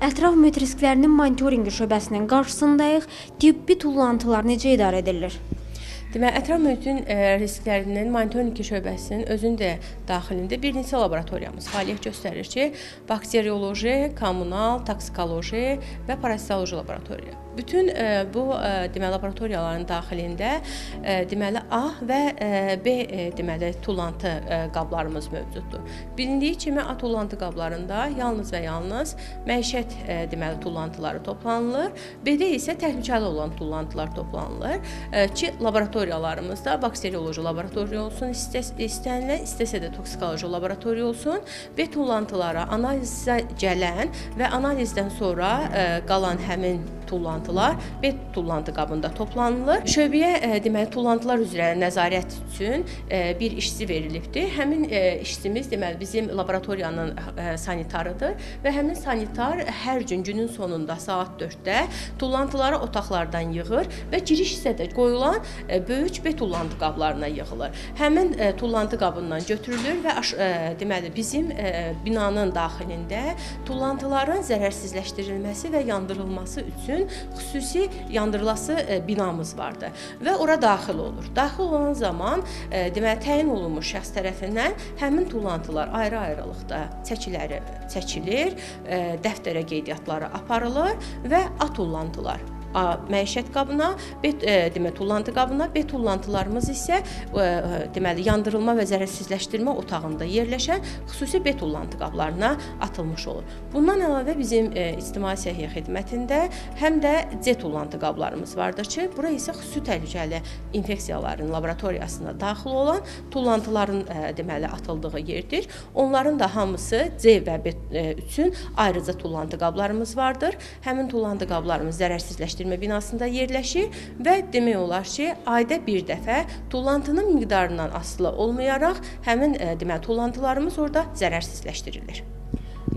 Ətraf mühit risklərinin monitorinqi şöbəsinin qarşısındayıq. Tibbi tullantılar necə idarə edilir? Deməli, ətraf mühitin risklərinin monitorinqi şöbəsinin özündə daxilində bir neçə laboratoriyamız fəaliyyət göstərir ki, bakterioloji, kommunal, toksikoloji və parazitoloji laboratoriya. Bütün bu deməli laboratoriyaların daxilində deməli A və B deməli tullantı qablarımız mövcuddur. Bilindiyi kimi A tullantı qablarında yalnız və yalnız məişət deməli tullantıları toplanılır. B-də isə təhlükəli olan tullantılar toplanılır ki, laboratoriyalarımızda bakterioloji laboratoriya olsun, istəsə də toksikoloji laboratoriya olsun və tullantılara analizə gələn və analizdən sonra qalan həmin tullantılar B tullantı qabında toplanılır. Şöbəyə deməli tullantılar üzrə nəzarət üçün bir işçi verilibdir. Həmin işçimiz deməli bizim laboratoriyanın sanitarıdır və həmin sanitar hər günün sonunda saat 4-də tullantıları otaqlardan yığır və giriş hissədə qoyulan böyük B tullantı qablarına yığılır. Həmin tullantı qabından götürülür və deməli bizim binanın daxilində tullantıların zərərsizləşdirilməsi və yandırılması üçün xüsusi yandırılası binamız vardır və ora daxil olur. Daxil olan zaman deməli təyin olunmuş şəxs tərəfindən həmin tullantılar ayrı-ayrılıqda çəkilir, dəftərə qeydiyyatları aparılır və A tullantılar A məişət qabına, B deməli tullantı qabına, B tullantılarımız isə deməli yandırılma və zərərsizləşdirmə otağında yerləşən xüsusi B tullantı qablarına atılmış olur. Bundan əlavə bizim ictimai səhiyyə xidmətində həm də C tullantı qablarımız vardır ki, bura isə xüsusi təhlükəli infeksiyaların laboratoriyasına daxil olan tullantıların deməli atıldığı yerdir. Onların da hamısı C və B üçün ayrıca tullantı qablarımız vardır. Həmin tullantı qablarımız zərərsizləşdirmə binasında yerləşir və demək olar ki, ayda bir dəfə tullantının miqdarından asılı olmayaraq həmin deməli tullantılarımız orada zərərsizləşdirilir.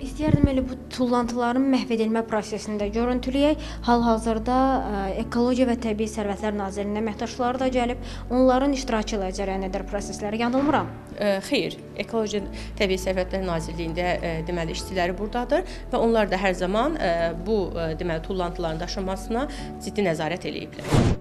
İstəyərdim elə bu tullantıların məhv edilmə prosesində görüntüləyək. Hal-hazırda Ekologiya və Təbii Sərvətlər Nazirliyinin əməkdaşları da gəlib, onların iştirakı ilə cərəyan edir prosesləri. Yanılmıram? Xeyr, Ekologiya Təbii Sərvətlər Nazirliyində deməli işçiləri burdadır və onlar da hər zaman bu deməli tullantıların daşınmasına ciddi nəzarət eləyiblər.